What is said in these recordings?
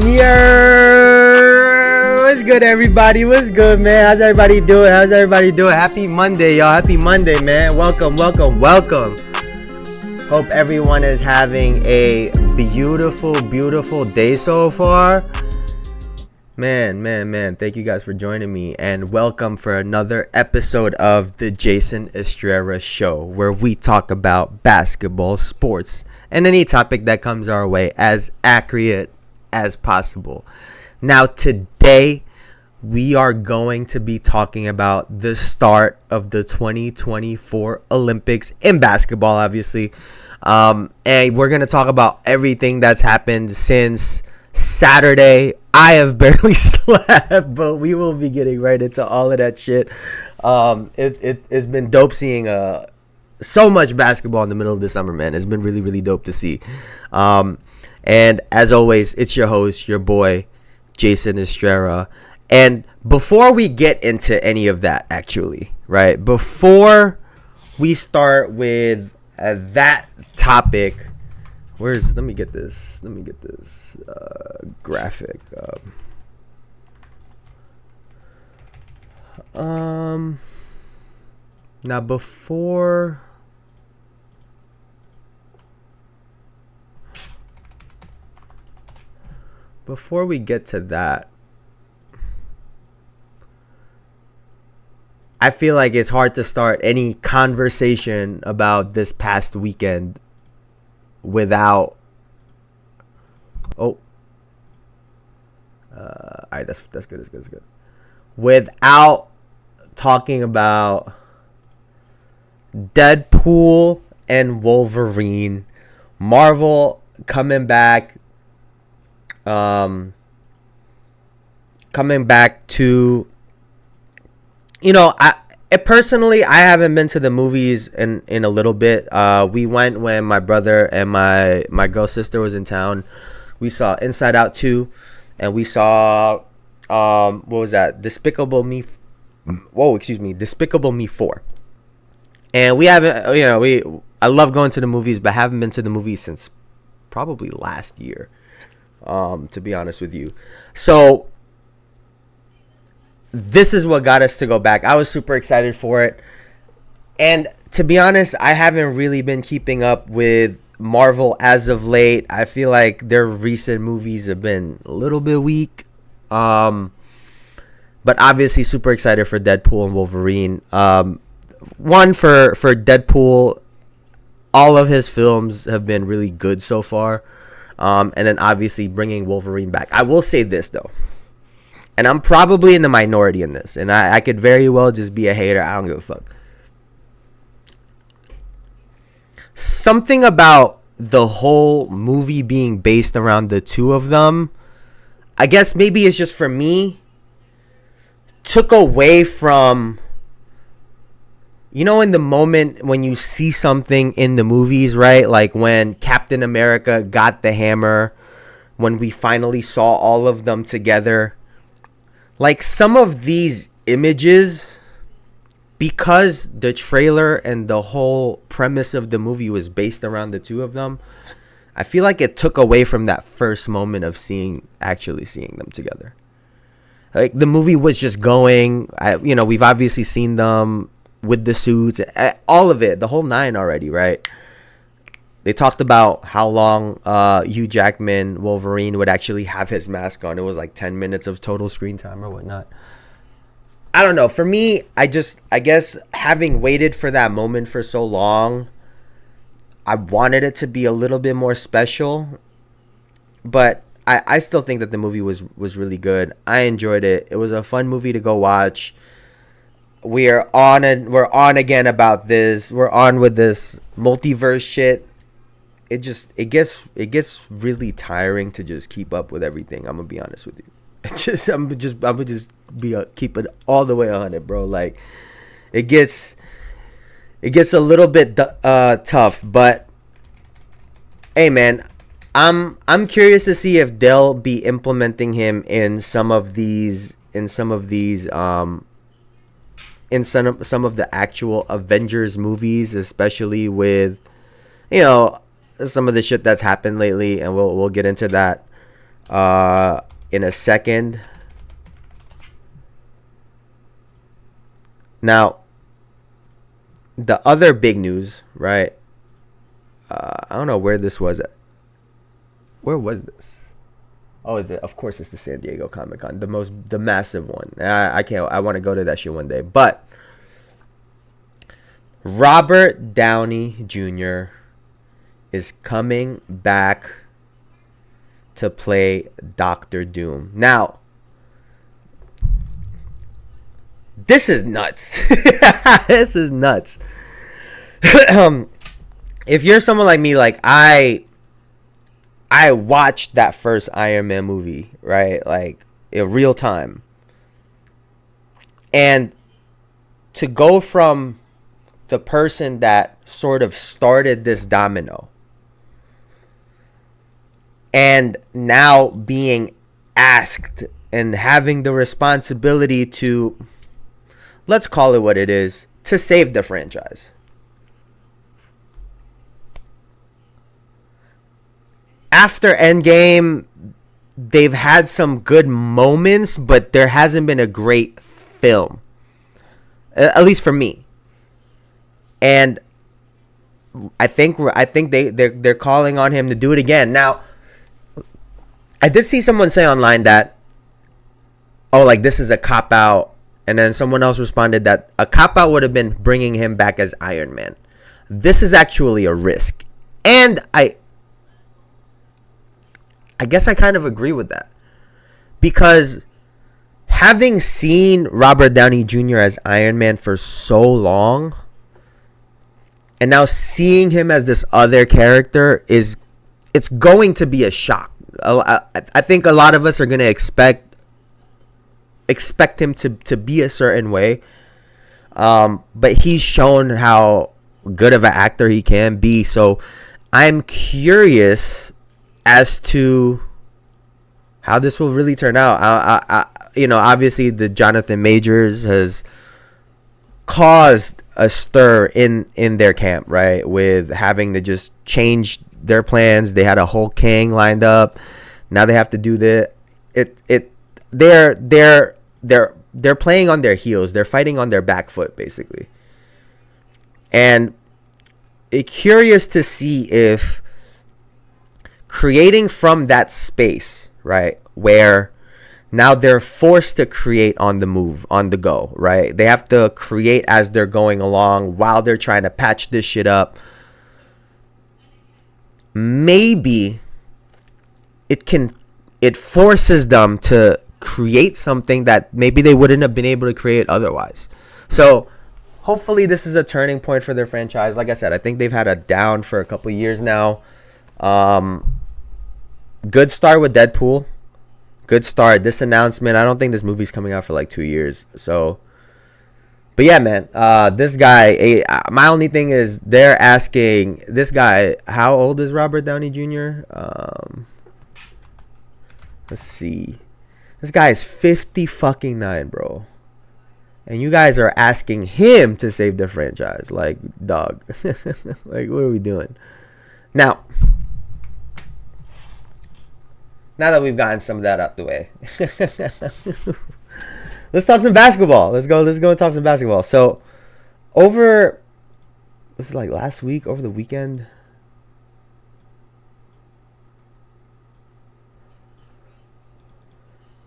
Yeah, what's good, everybody? What's good, man? How's everybody doing? Happy Monday, y'all. Happy Monday, man. Welcome. Hope everyone is having a beautiful day so far. Man. Thank you guys for joining me, and welcome for another episode of the Jayson Estrera Show, where we talk about basketball, sports, and any topic that comes our way as accurate as possible. Now, today, we are going to be talking about the start of the 2024 Olympics in basketball, obviously. And we're going to talk about everything that's happened since Saturday. I have barely slept, but we will be getting right into all of that shit. It's been dope seeing so much basketball in the middle of the summer, man. It's been really dope to see. And as always, it's your host, your boy, Jayson Estrera. And before we get into any of that, actually, right, before we start with that topic, let me get this graphic up. Now before we get to that, I feel like it's hard to start any conversation about this past weekend without all right, that's good. Without talking about Deadpool and Wolverine, Marvel coming back to, personally, I haven't been to the movies in a little bit. We went when my brother and my girl sister was in town. We saw Inside Out 2, and we saw what was that? Despicable Me 4. And we haven't, I love going to the movies, but haven't been to the movies since probably last year, to be honest with you. So this is what got us to go back. I was super excited for it. And to be honest, I haven't really been keeping up with Marvel as of late. I feel like their recent movies have been a little bit weak. But obviously super excited for Deadpool and Wolverine. One, for Deadpool, all of his films have been really good so far. And then obviously bringing Wolverine back. I will say this, though. And I'm probably in the minority in this. And I could very well just be a hater. I don't give a fuck. Something about the whole movie being based around the two of them, I guess maybe it's just for me, took away from, in the moment when you see something in the movies, right? Like when Captain America got the hammer, when we finally saw all of them together. Like some of these images, because the trailer and the whole premise of the movie was based around the two of them, I feel like it took away from that first moment of actually seeing them together. Like the movie was just going, we've obviously seen them with the suits, all of it, the whole nine already, right? They talked about how long Hugh Jackman, Wolverine, would actually have his mask on. It was like 10 minutes of total screen time or whatnot. I don't know. For me, I guess having waited for that moment for so long, I wanted it to be a little bit more special. But I still think that the movie was really good. I enjoyed it. It was a fun movie to go watch. We're on again about this. We're on with this multiverse shit. It gets really tiring to just keep up with everything. I'm gonna be honest with you. I'm gonna just keep it all the way on it, bro. Like it gets a little bit tough, but hey, man, I'm curious to see if they'll be implementing him in some of these in some of the actual Avengers movies, especially with some of the shit that's happened lately, and we'll get into that. in a second. Now, the other big news, right? I don't know where this was at. Where was this? Oh, is it? Of course, it's the San Diego Comic-Con, the massive one. I can't. I want to go to that shit one day. But Robert Downey Jr. is coming back to play Doctor Doom. Now, this is nuts. This is nuts. If you're someone like me, like I watched that first Iron Man movie, right? Like in real time. And to go from the person that sort of started this domino and now being asked and having the responsibility to, let's call it what it is, to save the franchise. After Endgame, they've had some good moments, but there hasn't been a great film, at least for me. And I think they're calling on him to do it again. Now, I did see someone say online that, oh, like this is a cop out, and then someone else responded that a cop out would have been bringing him back as Iron Man. This is actually a risk, and I guess I kind of agree with that, because having seen Robert Downey Jr. as Iron Man for so long, and now seeing him as this other character it's going to be a shock. I think a lot of us are going to expect him to be a certain way, but he's shown how good of an actor he can be. So I'm curious as to how this will really turn out. Obviously the Jonathan Majors has caused a stir in their camp, right? With having to just change their plans. They had a whole Kang lined up. Now they have to do they're playing on their heels. They're fighting on their back foot, basically. And it's curious to see if creating from that space, right, where now they're forced to create on the move, on the go, right? They have to create as they're going along while they're trying to patch this shit up. Maybe it forces them to create something that maybe they wouldn't have been able to create otherwise. So hopefully this is a turning point for their franchise. Like I said, I think they've had a down for a couple of years now. Good start with Deadpool. Good start. This announcement, I don't think this movie's coming out for like 2 years. So, but yeah, man, this guy, my only thing is they're asking this guy, how old is Robert Downey Jr.? Let's see. This guy is 50-fucking-9, bro. And you guys are asking him to save the franchise. Like, dog. Like, what are we doing? Now that we've gotten some of that out the way, let's talk some basketball. Let's go and talk some basketball. So, was it like last week, over the weekend?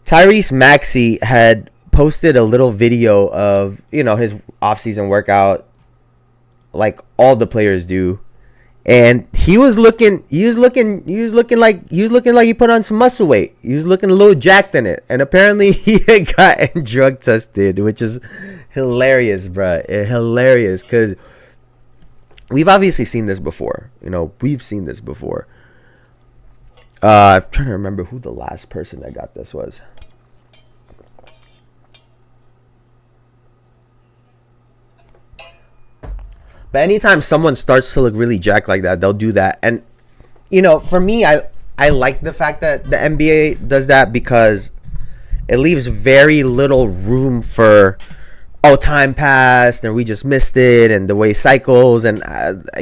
Tyrese Maxey had posted a little video of, his off-season workout, like all the players do. And he was looking like he put on some muscle weight. He was looking a little jacked in it. And apparently he had gotten drug tested, which is hilarious, bruh. Hilarious, because we've obviously seen this before. We've seen this before. I'm trying to remember who the last person that got this was. But anytime someone starts to look really jacked like that, they'll do that. And, for me, I like the fact that the NBA does that, because it leaves very little room for, time passed and we just missed it, and the way cycles. And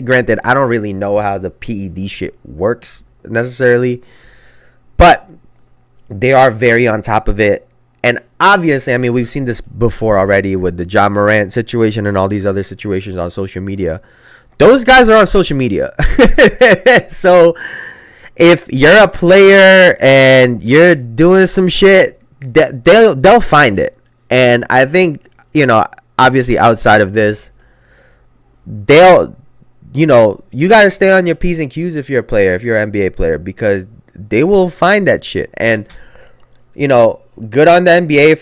granted, I don't really know how the PED shit works necessarily. But They are very on top of it. And obviously, I mean, we've seen this before already with the John Morant situation and all these other situations on social media. Those guys are on social media. So if you're a player and you're doing some shit, they'll find it. And I think, obviously outside of this, they'll, you got to stay on your P's and Q's if you're a player, if you're an NBA player, because they will find that shit. And, good on the NBA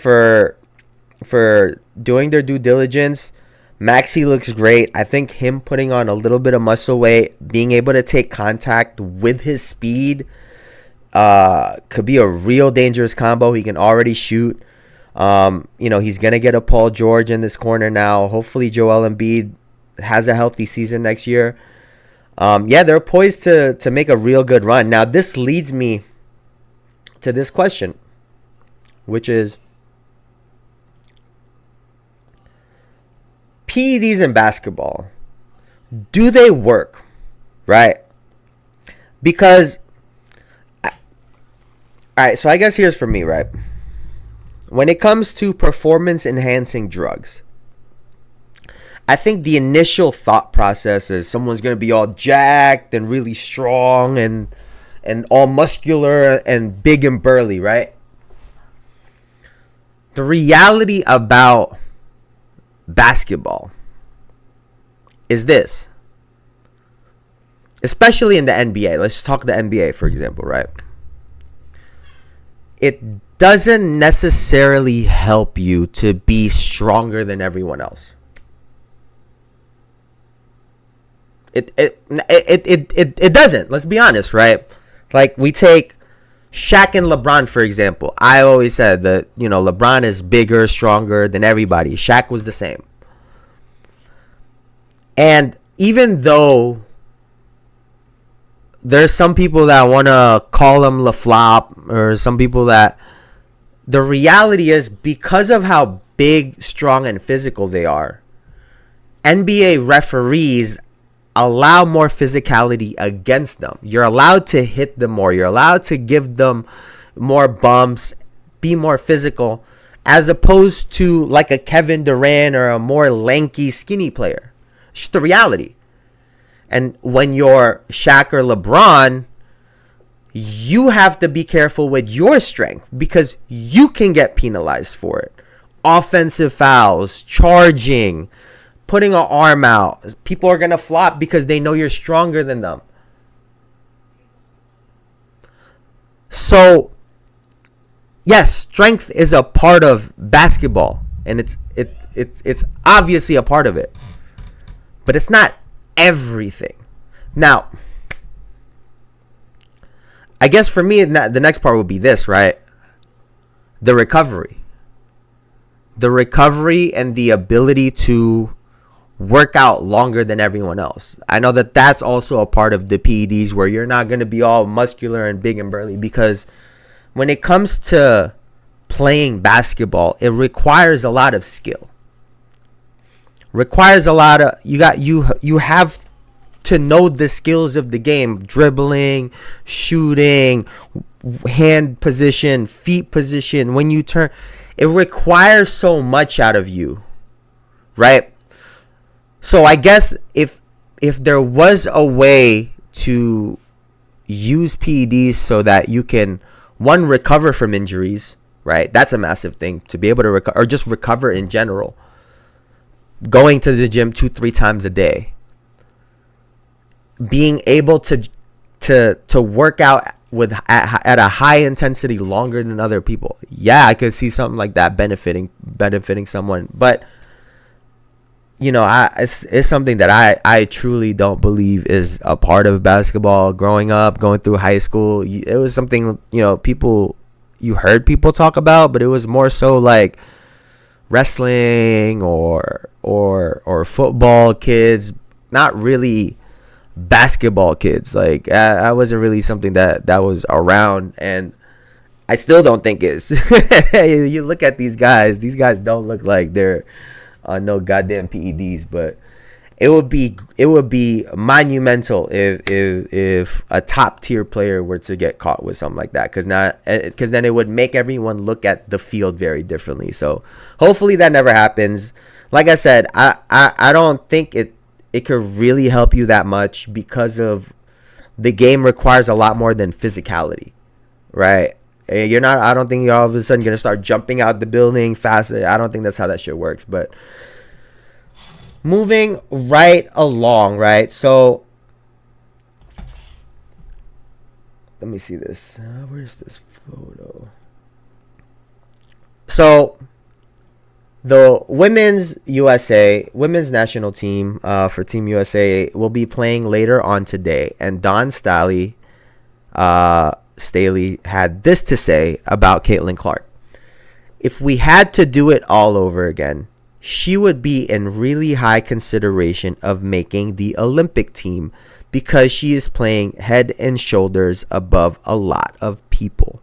for doing their due diligence. Maxey looks great. I think him putting on a little bit of muscle weight, being able to take contact with his speed, could be a real dangerous combo. He can already shoot. He's going to get a Paul George in this corner now. Hopefully Joel Embiid has a healthy season next year. They're poised to make a real good run. Now, this leads me to this question, which is, PEDs in basketball, do they work? Right? Because, all right, so I guess here's for me, right? When it comes to performance enhancing drugs, I think the initial thought process is someone's going to be all jacked and really strong and all muscular and big and burly, right? The reality about basketball is this, especially in the NBA. Let's talk the NBA, for example, right? It doesn't necessarily help you to be stronger than everyone else. It doesn't. Let's be honest, right? Like, we take Shaq and LeBron, for example. I always said that, LeBron is bigger, stronger than everybody. Shaq was the same. And even though there's some people that want to call him LaFlop, or some people that, the reality is, because of how big, strong, and physical they are, NBA referees allow more physicality against them. You're allowed to hit them more. You're allowed to give them more bumps, be more physical, as opposed to like a Kevin Durant or a more lanky, skinny player. It's just the reality. And when you're Shaq or LeBron, you have to be careful with your strength because you can get penalized for it. Offensive fouls, charging, putting an arm out. People are going to flop because they know you're stronger than them. So, yes, strength is a part of basketball, and it's obviously a part of it. But it's not everything. Now, I guess for me, the next part would be this, right? The recovery. The recovery and the ability to work out longer than everyone else. I know that that's also a part of the PEDs, where you're not going to be all muscular and big and burly, because when it comes to playing basketball, it requires a lot of skill. Requires a lot of, you have to know the skills of the game: dribbling, shooting, hand position, feet position, when you turn. It requires so much out of you, right? So I guess if there was a way to use PEDs so that you can, one, recover from injuries, right? That's a massive thing, to be able to recover, or just recover in general. Going to the gym 2-3 times a day. Being able to work out at a high intensity longer than other people. Yeah, I could see something like that benefiting someone, but it's something that I truly don't believe is a part of basketball. Growing up, going through high school, it was something, you heard people talk about, but it was more so like wrestling or football kids, not really basketball kids. Like, I wasn't really something that was around, and I still don't think is. You look at these guys don't look like they're no goddamn PEDs, but it would be monumental if a top tier player were to get caught with something like that, because then it would make everyone look at the field very differently. So hopefully that never happens. Like I said, I don't think it could really help you that much, because of the game requires a lot more than physicality, right? I don't think you're all of a sudden gonna start jumping out the building fast. I don't think that's how that shit works. But moving right along, right? So let me see this. Where's this photo? So the women's national team for Team USA will be playing later on today, and Dawn Staley had this to say about Caitlin Clark. If we had to do it all over again, she would be in really high consideration of making the Olympic team, because she is playing head and shoulders above a lot of people.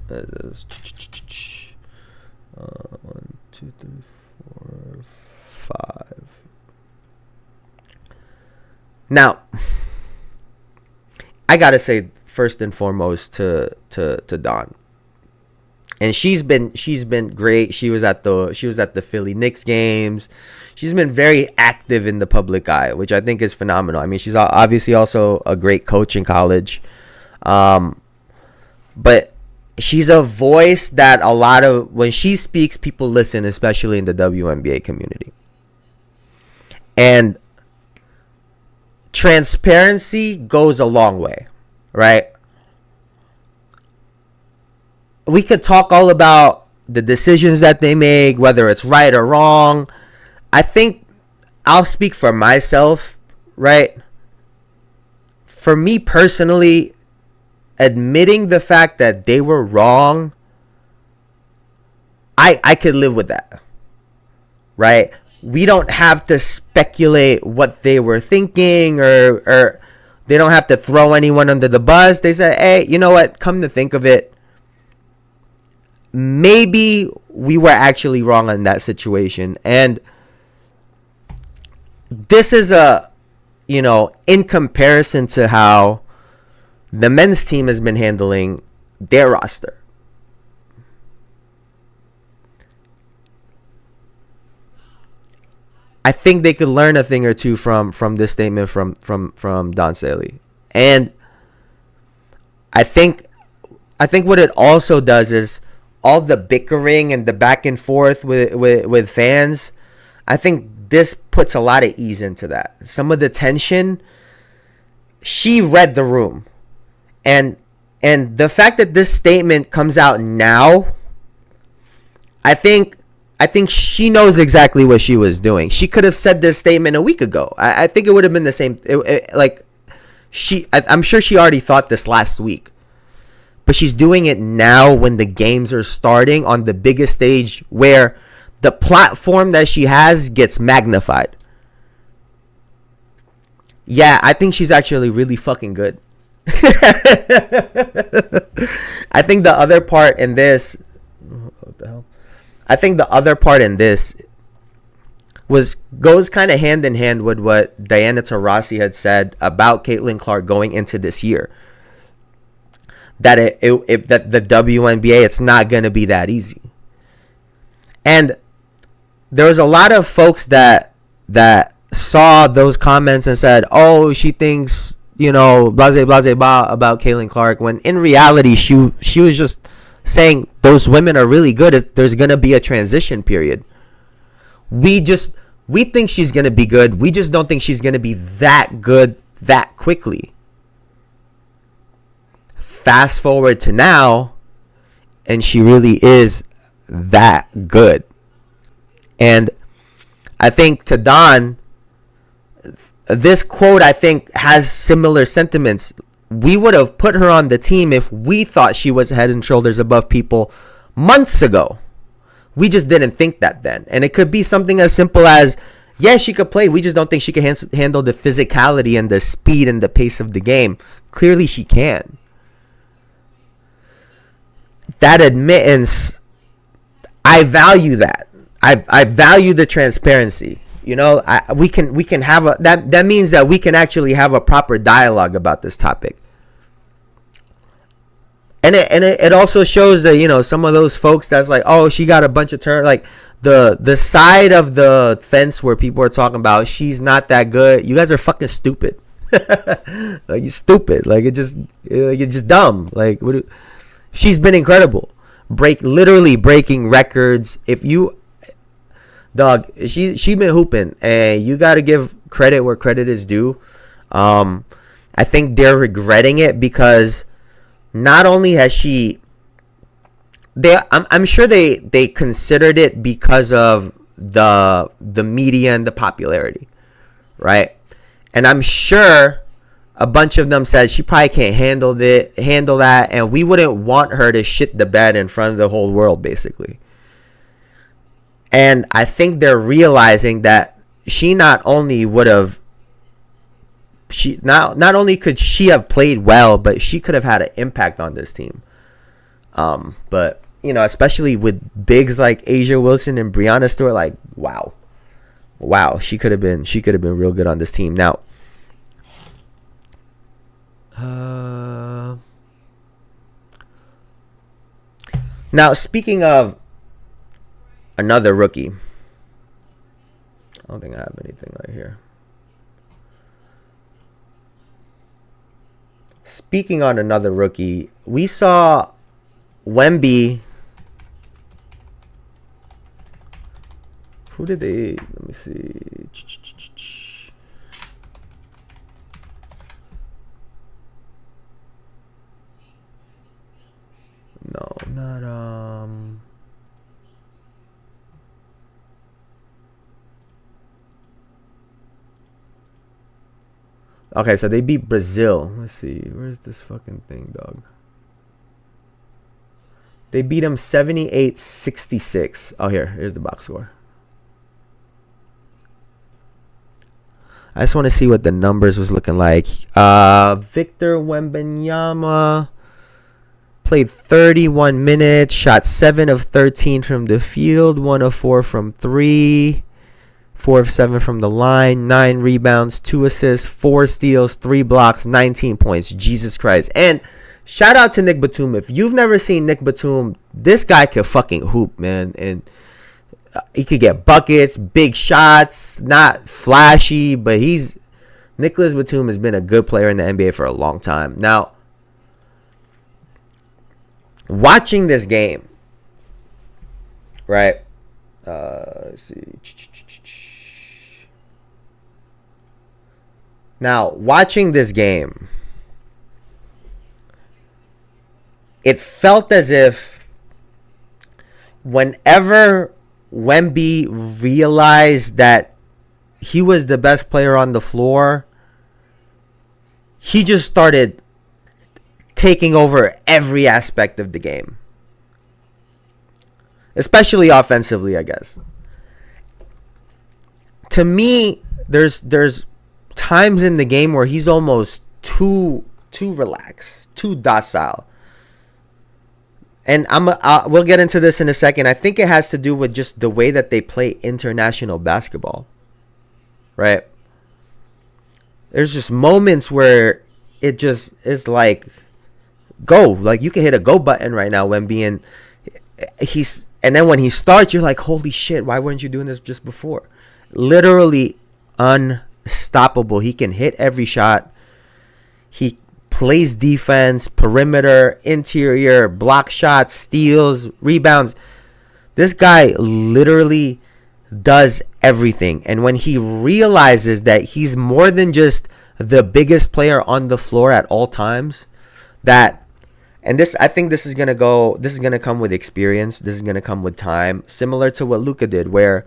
1, 2, 3, 4, 5. Now, I gotta say first and foremost to Dawn, and she's been great. She was at the Philly Knicks games. She's been very active in the public eye, which I think is phenomenal. I mean, she's obviously also a great coach in college, but she's a voice that when she speaks, people listen, especially in the WNBA community. And transparency goes a long way, right? We could talk all about the decisions that they make, whether it's right or wrong. I think I'll speak for myself, right? For me personally, admitting the fact that they were wrong, I could live with that, right? We don't have to speculate what they were thinking, or they don't have to throw anyone under the bus. They said, hey, you know what? Come to think of it, maybe we were actually wrong in that situation. And this is in comparison to how the men's team has been handling their roster. I think they could learn a thing or two from this statement from Dawn Staley. And I think what it also does is all the bickering and the back and forth with fans. I think this puts a lot of ease into that. Some of the tension, she read the room. And the fact that this statement comes out now, I think she knows exactly what she was doing. She could have said this statement a week ago. I think it would have been the same. I'm sure she already thought this last week. But she's doing it now when the games are starting on the biggest stage, where the platform that she has gets magnified. Yeah, I think she's actually really fucking good. I think the other part in this, what the hell? I think the other part in this goes kind of hand in hand with what Diana Taurasi had said about Caitlin Clark going into this year. That that the WNBA, it's not gonna be that easy. And there was a lot of folks that saw those comments and said, "Oh, she thinks, blase blase blah about Caitlin Clark," when in reality she was just saying those women are really good. There's gonna be a transition period. We think she's gonna be good. We just don't think she's gonna be that good that quickly. Fast forward to now, and she really is that good. And I think to Dawn, this quote, I think, has similar sentiments. We would have put her on the team if we thought she was head and shoulders above people months ago. We just didn't think that then. And it could be something as simple as, yeah, she could play. We just don't think she can handle the physicality and the speed and the pace of the game. Clearly she can. That admittance, I value that. I value the transparency. You know, we can have a that means that we can actually have a proper dialogue about this topic. And it also shows that, you know, some of those folks that's like, oh, she got a bunch of turn, like the side of the fence where people are talking about she's not that good. You guys are fucking stupid. Like, you're stupid. Like, you're just dumb. Like, she's been incredible. Literally breaking records. If you, dog, she been hooping, and you got to give credit where credit is due. I think they're regretting it because not only has I'm sure they considered it because of the media and the popularity, right? And I'm sure a bunch of them said she probably can't handle that, and we wouldn't want her to shit the bed in front of the whole world, basically. And I think they're realizing that she not only could she have played well, but she could have had an impact on this team. But, you know, especially with bigs like Asia Wilson and Breanna Stewart, like, wow, she could have been real good on this team. Now speaking of another rookie, I don't think I have anything right here. Speaking on another rookie, we saw Wemby. Who did they? Let me see. No, not Okay, so they beat Brazil. Let's see. Where's this fucking thing, dog? They beat them 78-66. Oh, here's the box score. I just want to see what the numbers was looking like. Victor Wembanyama played 31 minutes, shot 7 of 13 from the field, 1 of 4 from 3, 4 of 7 from the line, 9 rebounds, 2 assists, 4 steals, 3 blocks, 19 points. Jesus Christ. And shout out to Nick Batum. If you've never seen Nick Batum, this guy can fucking hoop, man. And he could get buckets, big shots, not flashy, but Nicholas Batum has been a good player in the NBA for a long time. Now, watching this game, right? Let's see. Now, watching this game, it felt as if whenever Wemby realized that he was the best player on the floor, he just started taking over every aspect of the game, especially offensively, I guess. To me, there's times in the game where he's almost too relaxed, too docile. And we'll get into this in a second. I think it has to do with just the way that they play international basketball, right? There's just moments where it just is like, go. Like, you can hit a go button right now, Wemby, and then when he starts, you're like, holy shit, why weren't you doing this just before? Literally unstoppable. He can hit every shot. He plays defense, perimeter, interior, block shots, steals, rebounds. This guy literally does everything. And when he realizes that he's more than just the biggest player on the floor at all times, I think this is gonna come with experience. This is gonna come with time, similar to what Luka did, where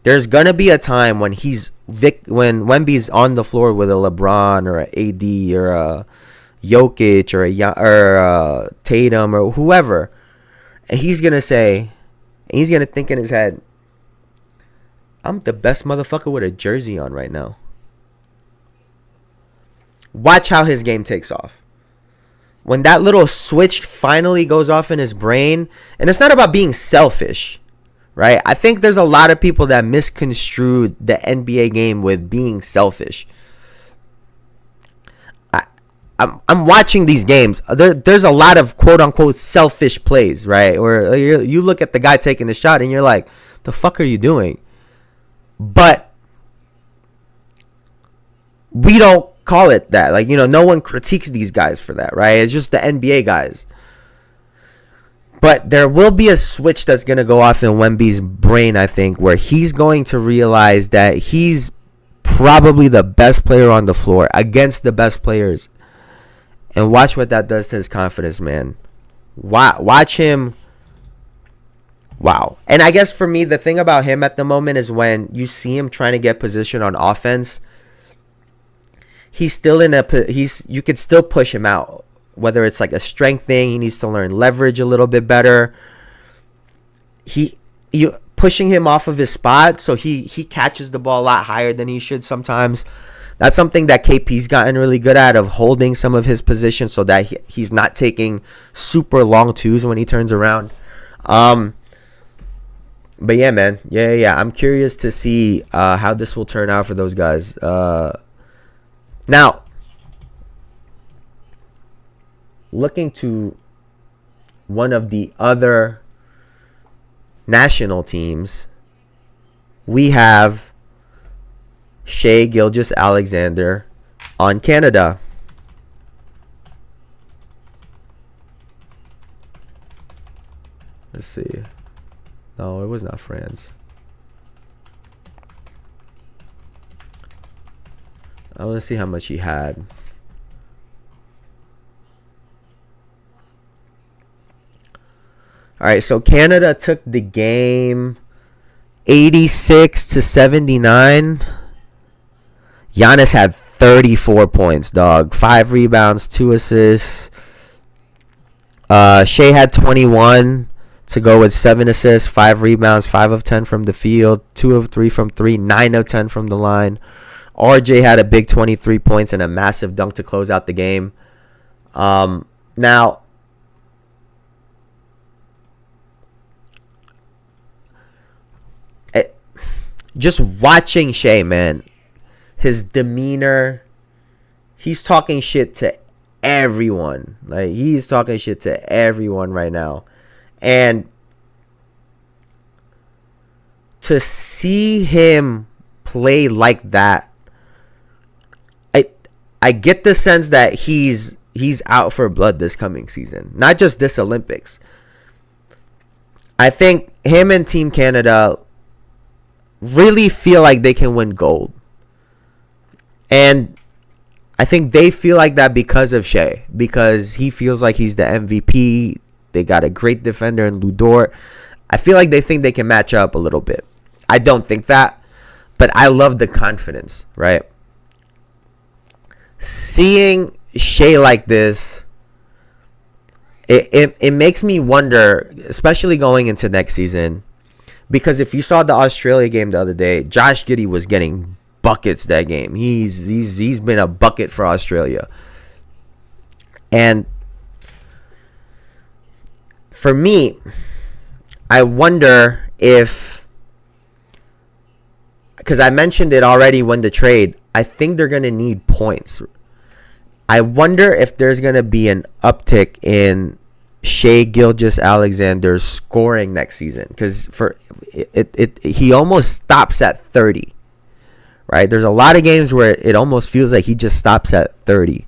there's gonna be a time when when Wemby's on the floor with a LeBron or a AD or a Jokic or a Tatum or whoever, and he's gonna think in his head, I'm the best motherfucker with a jersey on right now. Watch how his game takes off. When that little switch finally goes off in his brain, and it's not about being selfish, right? I think there's a lot of people that misconstrued the NBA game with being selfish. I'm watching these games. There's a lot of quote unquote selfish plays, right? Where you look at the guy taking the shot and you're like, the fuck are you doing? But we don't call it that. Like, no one critiques these guys for that, right? It's just the NBA guys. But there will be a switch that's going to go off in Wemby's brain, I think, where he's going to realize that he's probably the best player on the floor against the best players. And watch what that does to his confidence, man. Watch him. Wow. And I guess for me, the thing about him at the moment is when you see him trying to get position on offense, he's still you could still push him out. Whether it's like a strength thing, he needs to learn leverage a little bit better. You pushing him off of his spot, so he catches the ball a lot higher than he should sometimes. That's something that KP's gotten really good at, of holding some of his position so that he's not taking super long twos when he turns around. But yeah, man. Yeah. I'm curious to see how this will turn out for those guys. Now, looking to one of the other national teams, we have Shai Gilgeous-Alexander on Canada. Let's see. No, it was not France. I want to see how much he had. All right, so Canada took the game 86-79. Giannis had 34 points, dog. 5 rebounds, 2 assists. Shai had 21 to go with 7 assists, 5 rebounds, 5 of 10 from the field, 2 of 3 from 3, 9 of 10 from the line. RJ had a big 23 points and a massive dunk to close out the game. Now, just watching Shai, man, his demeanor, he's talking shit to everyone. Like, he's talking shit to everyone right now. And to see him play like that, I get the sense that he's out for blood this coming season, not just this Olympics. I think him and Team Canada really feel like they can win gold. And I think they feel like that because of Shai, because he feels like he's the MVP. They got a great defender in Lu Dort. I feel like they think they can match up a little bit. I don't think that, but I love the confidence, right? Seeing Shai like this, it makes me wonder, especially going into next season, because if you saw the Australia game the other day, Josh Giddey was getting buckets that game. He's been a bucket for Australia. And for me, I wonder if, because I mentioned it already when the trade, I think they're going to need points. I wonder if there's going to be an uptick in Shai Gilgeous-Alexander's scoring next season, because he almost stops at 30, right? There's a lot of games where it almost feels like he just stops at 30,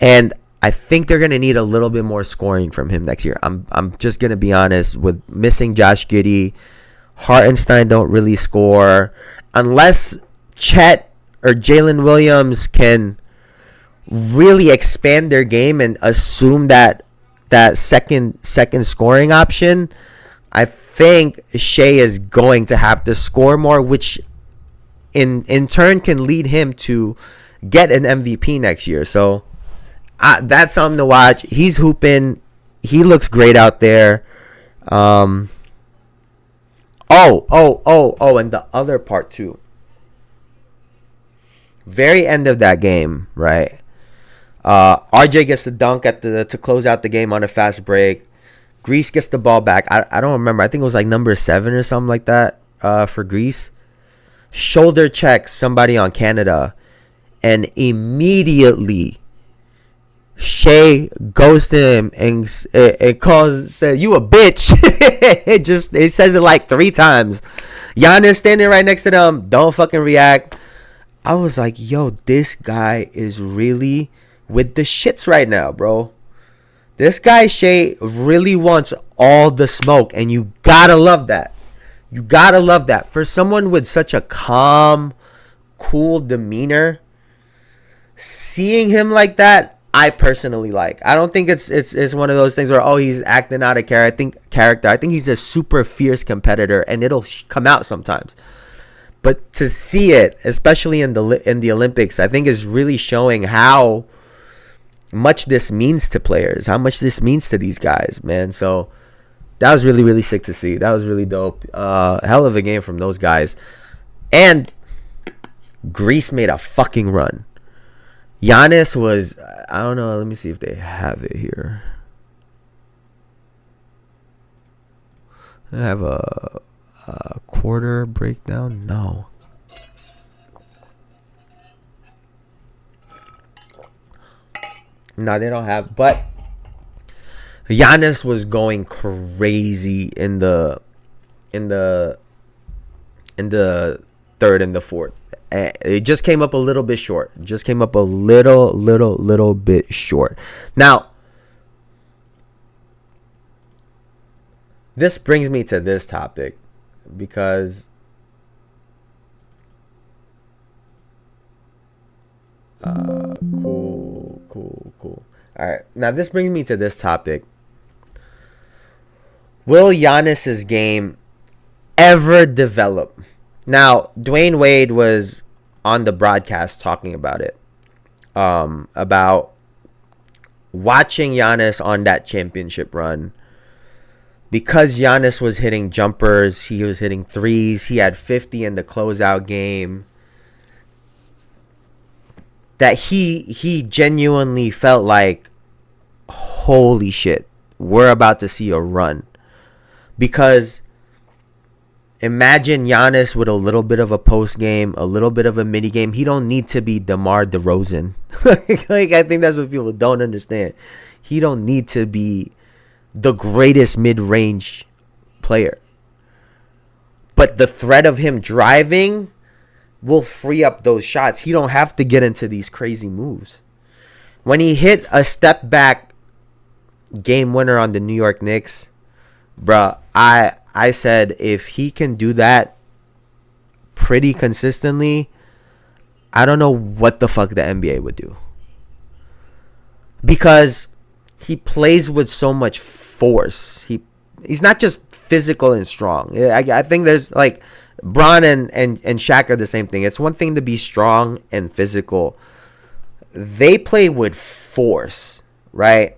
and I think they're going to need a little bit more scoring from him next year. I'm just going to be honest, with missing Josh Giddey, Hartenstein don't really score unless Chet or Jalen Williams can really expand their game and assume that second scoring option. I think Shai is going to have to score more, which in turn can lead him to get an MVP next year. So that's something to watch. He's hooping. He looks great out there. And the other part too. Very end of that game, right? RJ gets the dunk to close out the game on a fast break. Greece gets the ball back. I don't remember. I think it was like number 7 or something like that for Greece. Shoulder checks somebody on Canada, and immediately Shea goes to him and says, "You a bitch." It says it like 3 times. Giannis standing right next to them, don't fucking react. I was like, yo, this guy is really with the shits right now, bro. This guy Shea really wants all the smoke, and you gotta love that. You gotta love that. For someone with such a calm, cool demeanor, seeing him like that, I personally like. I don't think it's one of those things where, oh, he's acting out of character. I think he's a super fierce competitor, and it'll come out sometimes. But to see it, especially in the Olympics, I think is really showing how much this means to players, how much this means to these guys, man. So that was really, really sick to see. That was really dope. Hell of a game from those guys. And Greece made a fucking run. Giannis was, I don't know, let me see if they have it here. I have a quarter breakdown. No. No, they don't have. But Giannis was going crazy in the third and the fourth. It just came up a little bit short. Just came up a little bit short. Now, this brings me to this topic because cool. All right. Now, this brings me to this topic. Will Giannis's game ever develop? Now, Dwayne Wade was on the broadcast talking about it, about watching Giannis on that championship run. Because Giannis was hitting jumpers, he was hitting threes, he had 50 in the closeout game, that he genuinely felt like, holy shit, we're about to see a run. Because imagine Giannis with a little bit of a post game, a little bit of a mini game. He don't need to be DeMar DeRozan. Like, I think that's what people don't understand. He don't need to be the greatest mid-range player. But the threat of him driving will free up those shots. He don't have to get into these crazy moves. When he hit a step back game winner on the New York Knicks, bruh, I said if he can do that pretty consistently, I don't know what the fuck the NBA would do. Because he plays with so much force. He's not just physical and strong. I think there's like Bron and Shaq are the same thing. It's one thing to be strong and physical. They play with force, right?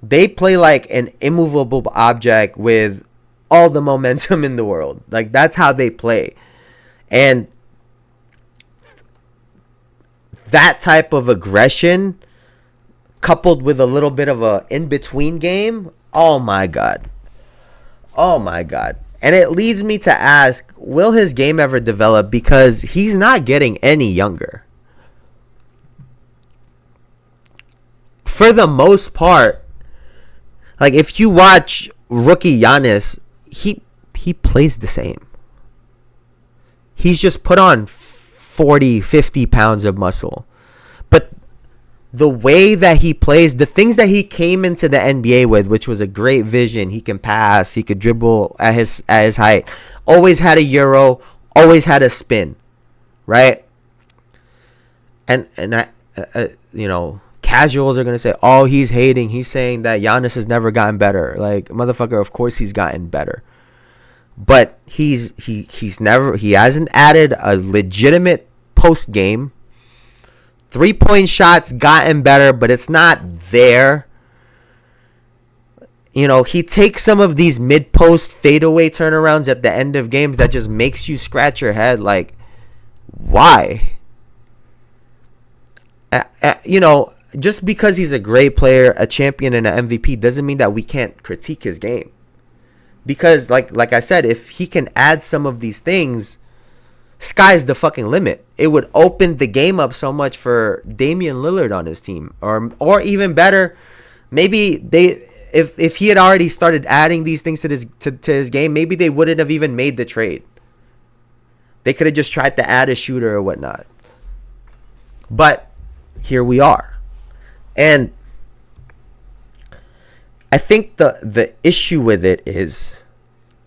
They play like an immovable object with all the momentum in the world. Like, that's how they play. And that type of aggression coupled with a little bit of a in-between game, oh my God. And it leads me to ask, will his game ever develop? Because he's not getting any younger. For the most part, like, if you watch rookie Giannis, he plays the same. He's just put on 40, 50 pounds of muscle. But the way that he plays, the things that he came into the NBA with, which was a great vision, he can pass, he could dribble at his height, always had a euro, always had a spin, right? And I, casuals are gonna say, "Oh, he's hating. He's saying that Giannis has never gotten better." Like, motherfucker, of course he's gotten better, but he hasn't added a legitimate post game. 3-point shots gotten better, but it's not there. He takes some of these mid-post fadeaway turnarounds at the end of games that just makes you scratch your head. Like, why? just because he's a great player, a champion, and an MVP doesn't mean that we can't critique his game. Because like I said, if he can add some of these things, sky's the fucking limit. It would open the game up so much for Damian Lillard on his team, or even better, maybe if he had already started adding these things to his game, maybe they wouldn't have even made the trade. They could have just tried to add a shooter or whatnot. But here we are. And I think the issue with it is,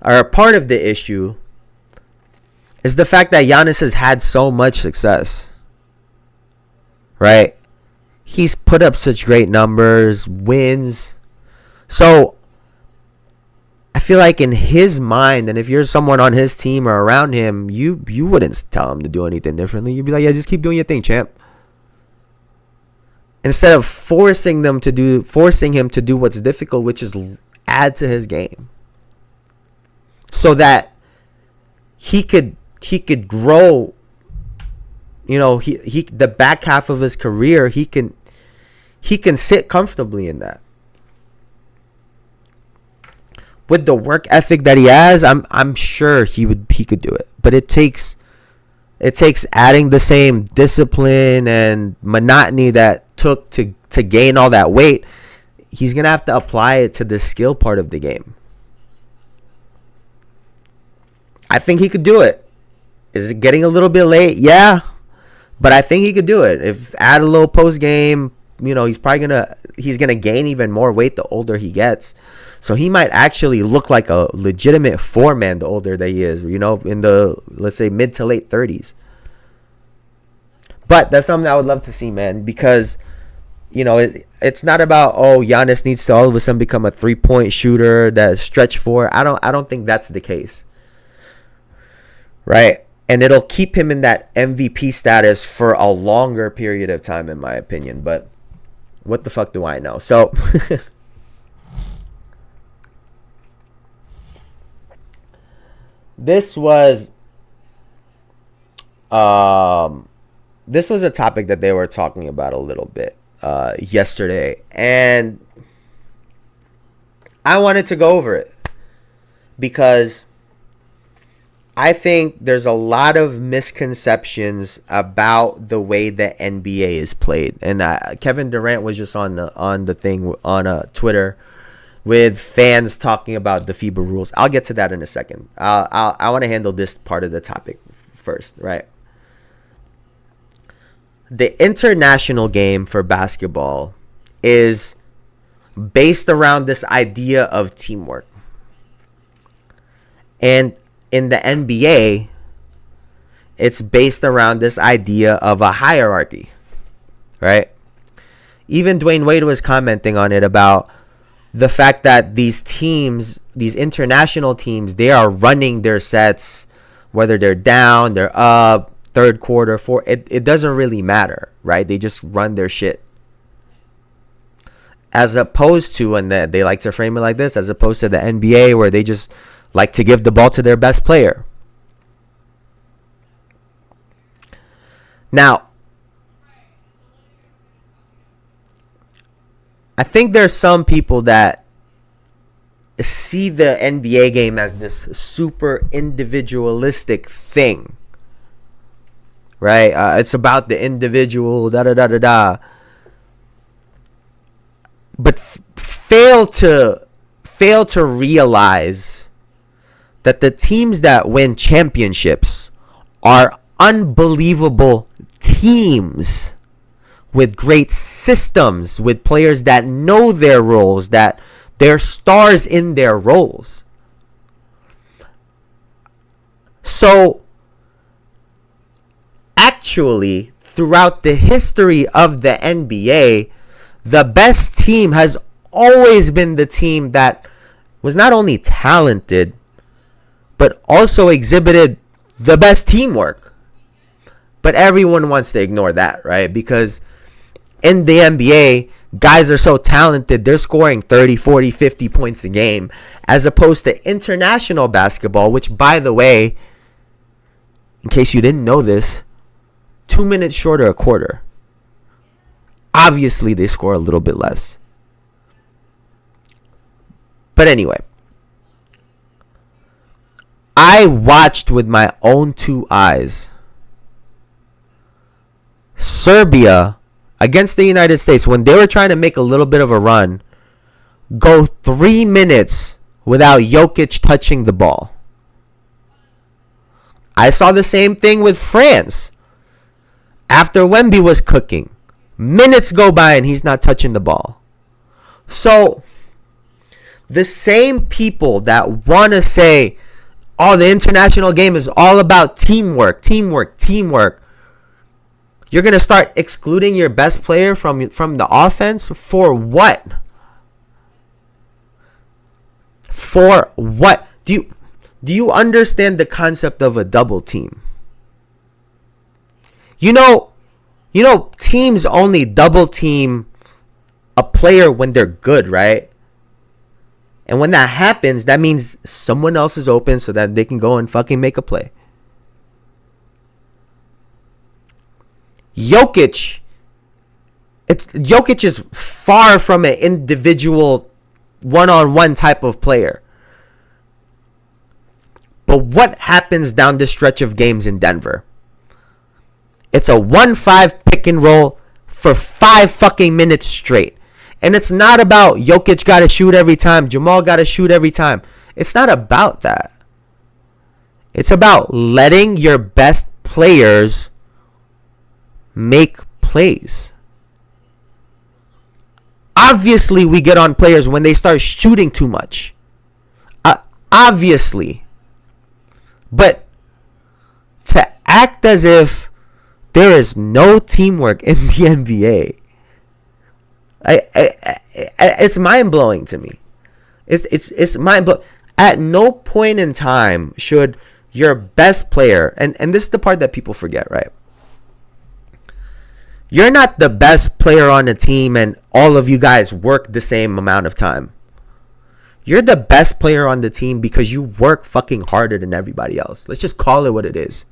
or a part of the issue, is the fact that Giannis has had so much success. Right? He's put up such great numbers, wins. So I feel like in his mind, and if you're someone on his team or around him, you wouldn't tell him to do anything differently. You'd be like, yeah, just keep doing your thing, champ. Instead of forcing him to do what's difficult, which is add to his game, so that he could grow. You know, he the back half of his career, he can sit comfortably in that. With the work ethic that he has, I'm sure he could do it. But it takes adding the same discipline and monotony that took to gain all that weight. He's gonna have to apply it to the skill part of the game. I think he could do it. Is it getting a little bit late? Yeah, but I think he could do it. If add a little post game, you know, he's gonna gain even more weight the older he gets. So he might actually look like a legitimate 4-man the older that he is, you know, in the, let's say, mid to late 30s. But that's something I would love to see, man, because, you know, it's not about, oh, Giannis needs to all of a sudden become a 3-point shooter that's stretch 4. I don't think that's the case. Right? And it'll keep him in that MVP status for a longer period of time, in my opinion. But what the fuck do I know? So This was a topic that they were talking about a little bit yesterday, and I wanted to go over it because I think there's a lot of misconceptions about the way the NBA is played. And Kevin Durant was just on the thing on Twitter with fans talking about the FIBA rules. I'll get to that in a second. I want to handle this part of the topic first, right? The international game for basketball is based around this idea of teamwork. And in the NBA, it's based around this idea of a hierarchy, right? Even Dwayne Wade was commenting on it about the fact that these teams, these international teams, they are running their sets, whether they're down, they're up, third quarter, fourth, it doesn't really matter, right? They just run their shit. As opposed to, and they like to frame it like this, as opposed to the NBA where they just like to give the ball to their best player. Now, I think there's some people that see the NBA game as this super individualistic thing, right? It's about the individual, da-da-da-da-da. But fail to realize that the teams that win championships are unbelievable teams with great systems, with players that know their roles, that they're stars in their roles. So, actually, throughout the history of the NBA, the best team has always been the team that was not only talented, but also exhibited the best teamwork. But everyone wants to ignore that, right? Because in the NBA, guys are so talented, they're scoring 30, 40, 50 points a game, as opposed to international basketball, which, by the way, in case you didn't know this, 2 minutes shorter a quarter. Obviously, they score a little bit less. But anyway, I watched with my own two eyes Serbia against the United States when they were trying to make a little bit of a run go 3 minutes without Jokic touching the ball. I saw the same thing with France. After Wemby was cooking, minutes go by and he's not touching the ball. So the same people that want to say, oh, the international game is all about teamwork, you're going to start excluding your best player from the offense? For what? For what? Do you understand the concept of a double team? You know, teams only double team a player when they're good, right? And when that happens, that means someone else is open so that they can go and fucking make a play. Jokic is far from an individual one-on-one type of player. But what happens down the stretch of games in Denver? It's a 1-5 pick and roll for 5 fucking minutes straight. And it's not about Jokic got to shoot every time, Jamal got to shoot every time. It's not about that. It's about letting your best players make plays. Obviously, we get on players when they start shooting too much. Obviously. But to act as if there is no teamwork in the NBA, it's mind-blowing to me. It's mind-blowing. At no point in time should your best player, and this is the part that people forget, right? You're not the best player on the team and all of you guys work the same amount of time. You're the best player on the team because you work fucking harder than everybody else. Let's just call it what it is.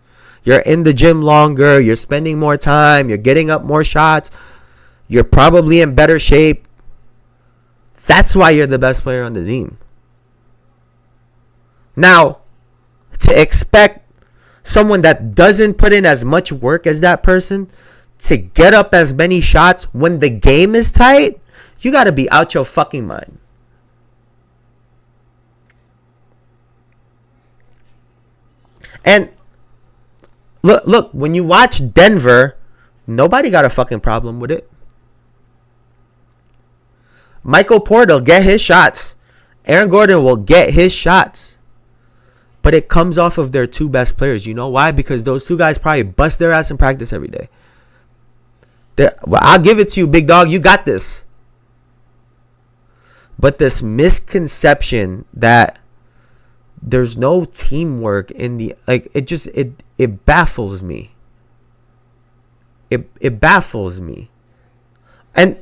You're in the gym longer. You're spending more time. You're getting up more shots. You're probably in better shape. That's why you're the best player on the team. Now, to expect someone that doesn't put in as much work as that person to get up as many shots when the game is tight, you got to be out your fucking mind. And look, when you watch Denver, nobody got a fucking problem with it. Michael Porter will get his shots. Aaron Gordon will get his shots. But it comes off of their two best players. You know why? Because those two guys probably bust their ass in practice every day. Well, I'll give it to you, big dog. You got this. But this misconception that there's no teamwork in the, like, it baffles me. It baffles me. And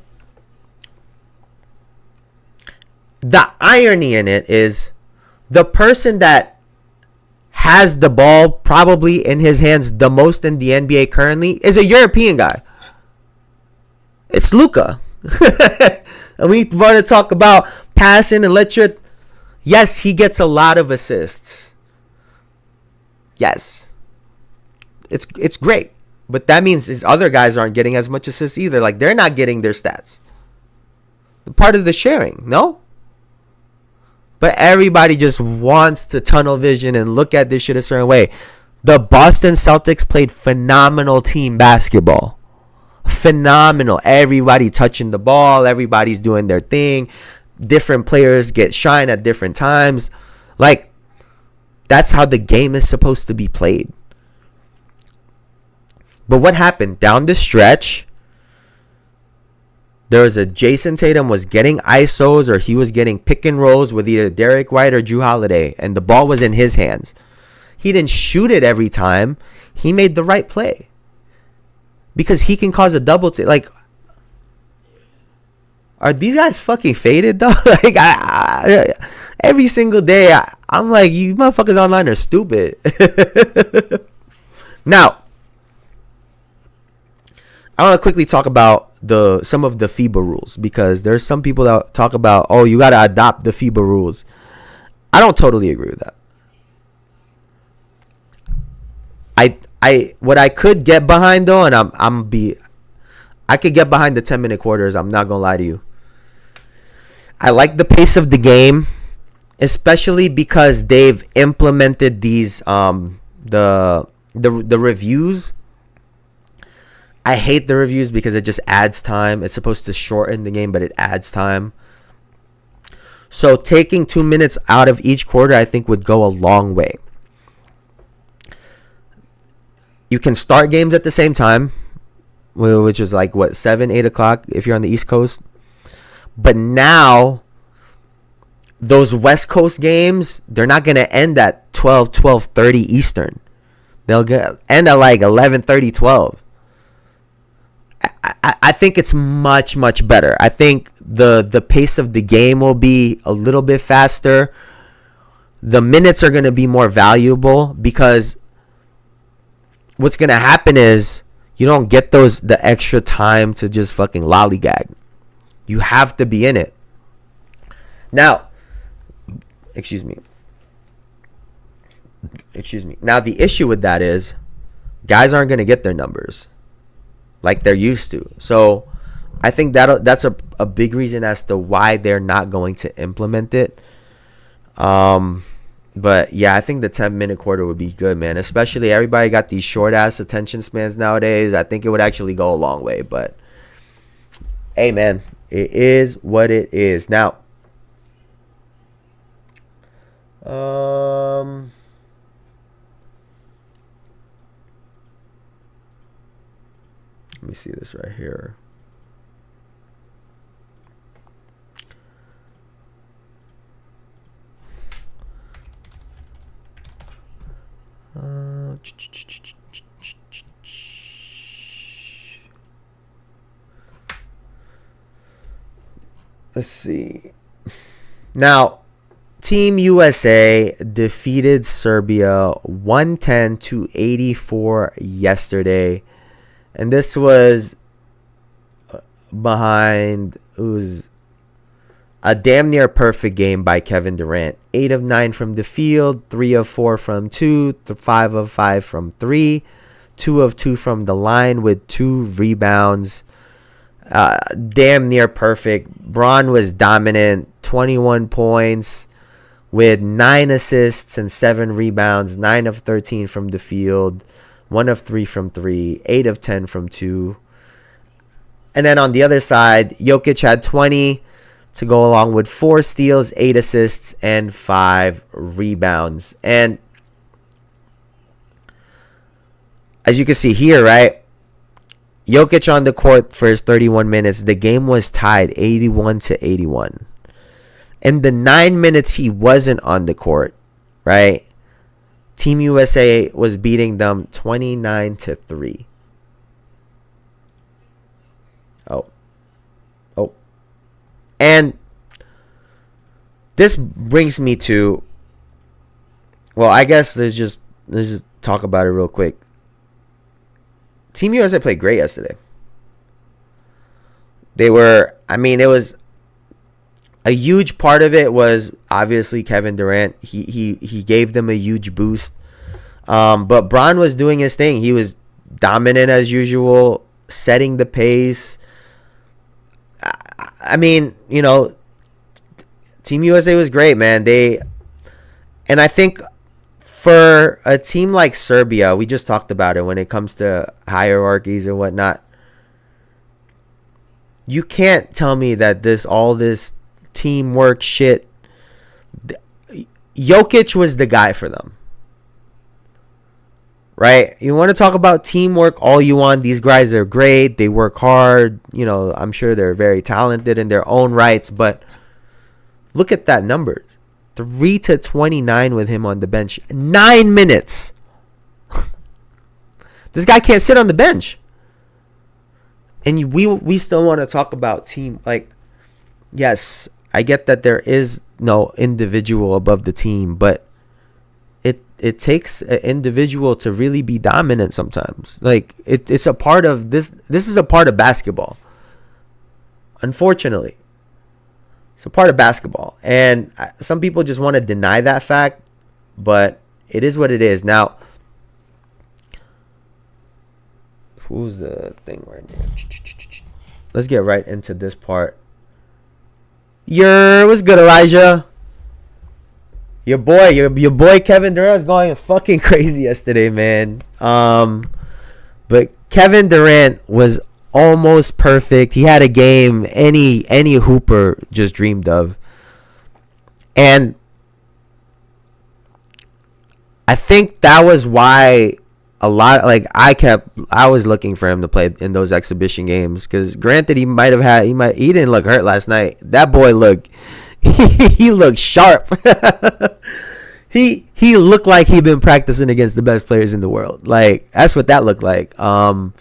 the irony in it is the person that has the ball probably in his hands the most in the NBA currently is a European guy. It's Luka. And we want to talk about passing and yes, he gets a lot of assists. Yes. It's great. But that means his other guys aren't getting as much assists either. Like, they're not getting their stats. Part of the sharing, no? But everybody just wants to tunnel vision and look at this shit a certain way. The Boston Celtics played phenomenal team basketball. Phenomenal. Everybody touching the ball. Everybody's doing their thing. Different players get shine at different times. Like, that's how the game is supposed to be played. But what happened? Down the stretch, there was a Jason Tatum was getting ISOs or he was getting pick and rolls with either Derek White or Jrue Holiday, and the ball was in his hands. He didn't shoot it every time. He made the right play. Because he can cause a double take. Like, are these guys fucking faded though? Like, every single day, I'm like, you motherfuckers online are stupid. Now, I want to quickly talk about some of the FIBA rules, because there's some people that talk about, oh, you got to adopt the FIBA rules. I don't totally agree with that. I what I could get behind though, and I could get behind the 10-minute quarters. I'm not gonna lie to you. I like the pace of the game, especially because they've implemented these the reviews. I hate the reviews because it just adds time. It's supposed to shorten the game, but it adds time. So taking 2 minutes out of each quarter, I think, would go a long way. You can start games at the same time, which is like, what, 7, 8 o'clock if you're on the East Coast. But now, those West Coast games, they're not going to end at 12:30 Eastern. They'll end at like 11:30, 12. I think it's much, much better. I think the pace of the game will be a little bit faster. The minutes are going to be more valuable, because what's going to happen is you don't get the extra time to just fucking lollygag. You have to be in it. Now, excuse me. Now, the issue with that is guys aren't going to get their numbers like they're used to. So I think that's a big reason as to why they're not going to implement it. But yeah, I think the 10-minute quarter would be good, man. Especially everybody got these short ass attention spans nowadays. I think it would actually go a long way. But hey, man, it is what it is. Now, let me see this right here. Let's see. Now, Team USA defeated Serbia 110-84 yesterday. And this was behind, it was a damn near perfect game by Kevin Durant. 8 of 9 from the field, 3 of 4 from 2, 5 of 5 from 3, 2 of 2 from the line with 2 rebounds. Damn near perfect. Bron was dominant, 21 points with 9 assists and 7 rebounds, 9 of 13 from the field, 1 of 3 from 3, 8 of 10 from 2. And then on the other side, Jokic had 20 to go along with 4 steals, 8 assists, and 5 rebounds. And as you can see here, right, Jokic on the court for his 31 minutes. The game was tied 81-81. And the 9 minutes he wasn't on the court, right, Team USA was beating them 29-3. Oh. And this brings me to, well, I guess let's just talk about it real quick. Team USA played great yesterday. It was a huge part of it was obviously Kevin Durant. He gave them a huge boost. But Bron was doing his thing. He was dominant as usual, setting the pace. I mean, you know, Team USA was great, man. And I think for a team like Serbia, we just talked about it when it comes to hierarchies and whatnot. You can't tell me that all this teamwork shit. Jokic was the guy for them. Right? You want to talk about teamwork all you want. These guys are great. They work hard. You know, I'm sure they're very talented in their own rights. But look at that numbers. 3-29 with him on the bench. 9 minutes. This guy can't sit on the bench. And we still want to talk about team. Like, yes, I get that there is no individual above the team, but it takes an individual to really be dominant sometimes. Like it's a part of this. This is a part of basketball. Unfortunately, it's a part of basketball, and some people just want to deny that fact. But it is what it is. Now, who's the thing right now? Let's get right into this part. What's good, Elijah? Your boy Kevin Durant was going fucking crazy yesterday, man. But Kevin Durant was almost perfect. He had a game any hooper just dreamed of. And I think that was why a lot, like, I was looking for him to play in those exhibition games, because granted he didn't look hurt last night. That boy he looked sharp. he looked like he'd been practicing against the best players in the world. Like, that's what that looked like. And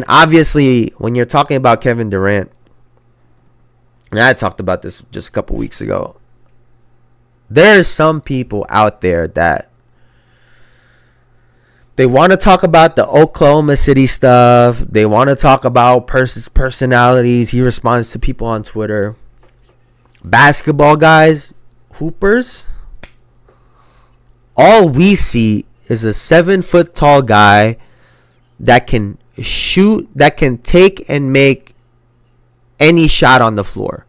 obviously when you're talking about Kevin Durant, and I talked about this just a couple weeks ago, there's some people out there that they want to talk about the Oklahoma City stuff. They want to talk about personalities. He responds to people on Twitter. Basketball guys, hoopers, all we see is a 7-foot tall guy that can shoot, that can take and make any shot on the floor.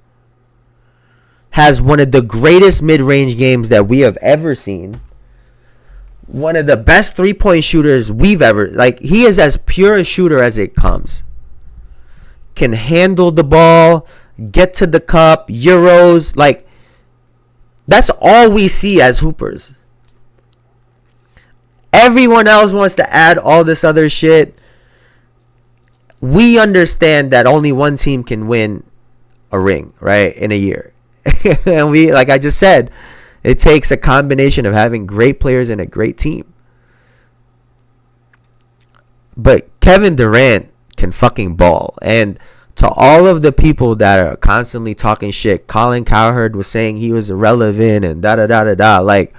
Has one of the greatest mid-range games that we have ever seen. One of the best three-point shooters we've ever... Like, he is as pure a shooter as it comes. Can handle the ball, get to the cup, euros. Like, that's all we see as hoopers. Everyone else wants to add all this other shit. We understand that only one team can win a ring, right, in a year. And we, like I just said, it takes a combination of having great players and a great team. But Kevin Durant can fucking ball. And to all of the people that are constantly talking shit, Colin Cowherd was saying he was irrelevant and da-da-da-da-da. Like,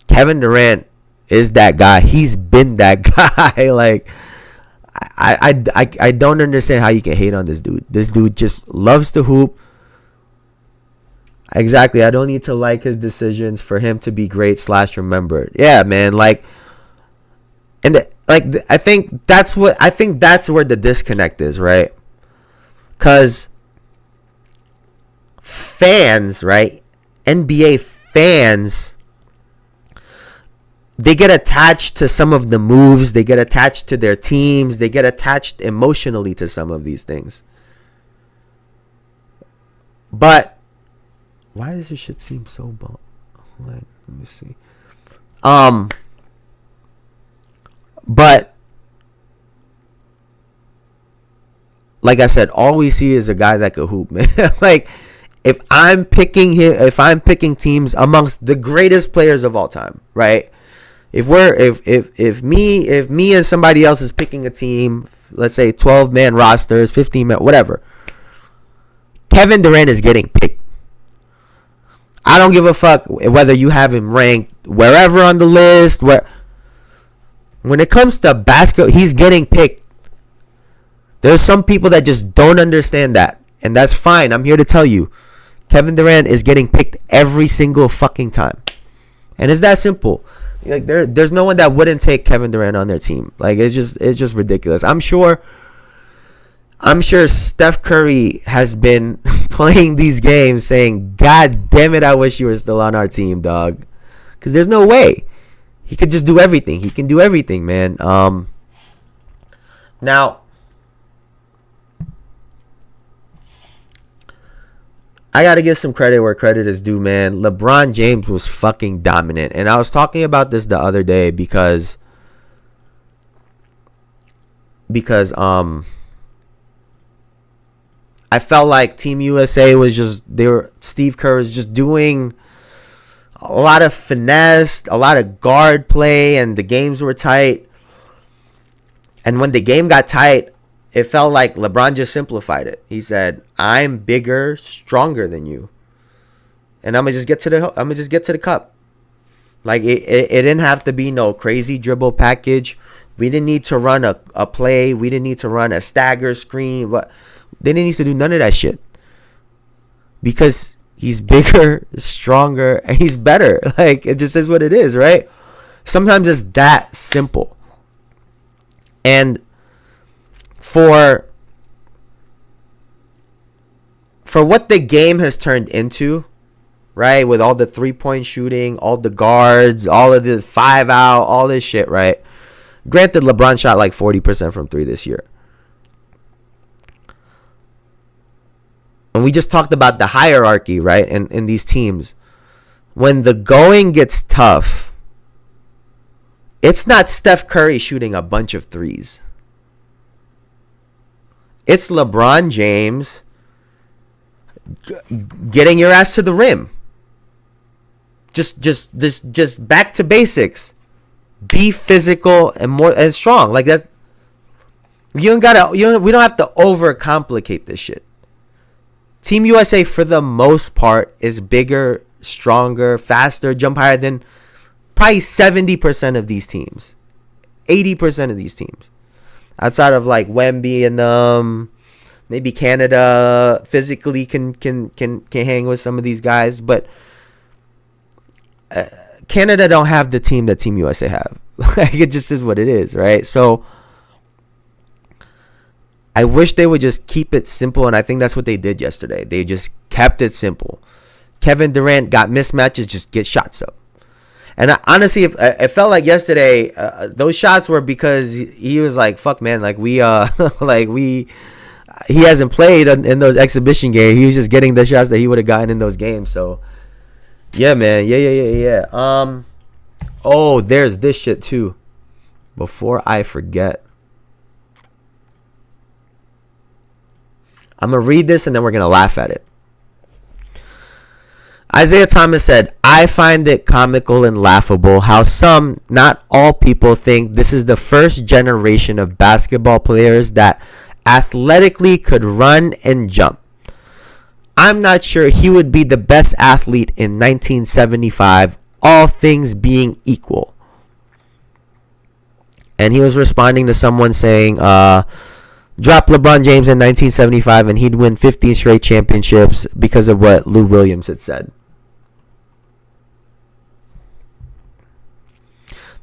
Kevin Durant is that guy. He's been that guy. Like, I don't understand how you can hate on this dude. This dude just loves to hoop. Exactly. I don't need to like his decisions for him to be great / remembered. Yeah, man. Like, and I think that's where the disconnect is, right? Because fans, right? NBA fans, they get attached to some of the moves. They get attached to their teams. They get attached emotionally to some of these things. But why does this shit seem so bad? Let me see. But like I said, all we see is a guy that could hoop, man. Like, if I'm picking teams amongst the greatest players of all time, right? If me and somebody else is picking a team, let's say 12-man rosters, 15-man, whatever, Kevin Durant is getting picked. I don't give a fuck whether you have him ranked wherever on the list. When it comes to basketball, he's getting picked. There's some people that just don't understand that, and that's fine. I'm here to tell you, Kevin Durant is getting picked every single fucking time, and it's that simple. Like, there's no one that wouldn't take Kevin Durant on their team. Like, it's just ridiculous. I'm sure Steph Curry has been playing these games saying, God damn it, I wish you were still on our team, dog. Because there's no way. He could just do everything. He can do everything, man. Now, I got to give some credit where credit is due, man. LeBron James was fucking dominant. And I was talking about this the other day because I felt like Team USA was Steve Kerr was just doing a lot of finesse, a lot of guard play, and the games were tight. And when the game got tight, it felt like LeBron just simplified it. He said, I'm bigger, stronger than you. and I'm gonna just get to the cup. Like it didn't have to be no crazy dribble package. We didn't need to run a play. We didn't need to run a stagger screen. But they didn't need to do none of that shit. Because he's bigger, stronger, and he's better. Like, it just is what it is, right? Sometimes it's that simple. And for what the game has turned into, right? With all the 3-point shooting, all the guards, all of the 5-out, all this shit, right? Granted, LeBron shot like 40% from 3 this year. And we just talked about the hierarchy, right? In these teams. When the going gets tough, it's not Steph Curry shooting a bunch of threes. It's LeBron James getting your ass to the rim. Just back to basics. Be physical and strong. Like that. We don't have to overcomplicate this shit. Team USA, for the most part, is bigger, stronger, faster, jump higher than probably 70% of these teams. 80% of these teams. Outside of like Wemby and maybe Canada physically can hang with some of these guys, but Canada don't have the team that Team USA have. Like, it just is what it is, right? So I wish they would just keep it simple, and I think that's what they did yesterday. They just kept it simple. Kevin Durant got mismatches, just get shots up. And honestly, it felt like yesterday, those shots were because he was like, "Fuck, man!" Like he hasn't played in those exhibition games. He was just getting the shots that he would have gotten in those games. So, yeah, man, yeah. Oh, there's this shit too. Before I forget. I'm going to read this and then we're going to laugh at it. Isaiah Thomas said, "I find it comical and laughable how some, not all people, think this is the first generation of basketball players that athletically could run and jump. I'm not sure he would be the best athlete in 1975, all things being equal." And he was responding to someone saying, drop LeBron James in 1975 and he'd win 15 straight championships because of what Lou Williams had said.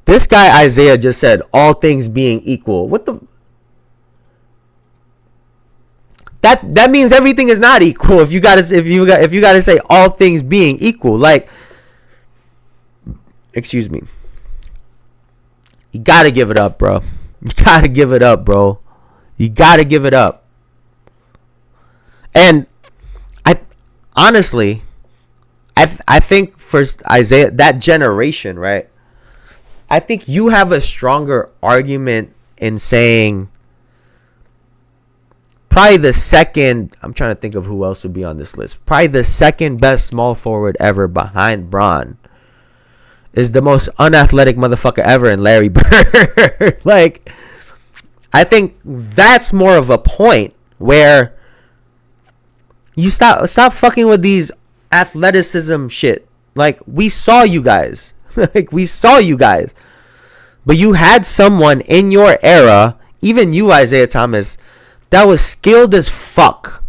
This guy Isaiah just said, all things being equal. What the? That means everything is not equal. If you gotta say all things being equal, like, excuse me, you gotta give it up, bro. You gotta give it up, bro. You gotta give it up. And I think for Isaiah, that generation, right? I think you have a stronger argument in saying probably the second, I'm trying to think of who else would be on this list. Probably the second best small forward ever behind Bron is the most unathletic motherfucker ever in Larry Bird. Like, I think that's more of a point where you stop fucking with these athleticism shit. Like, we saw you guys. But you had someone in your era, even you, Isaiah Thomas, that was skilled as fuck.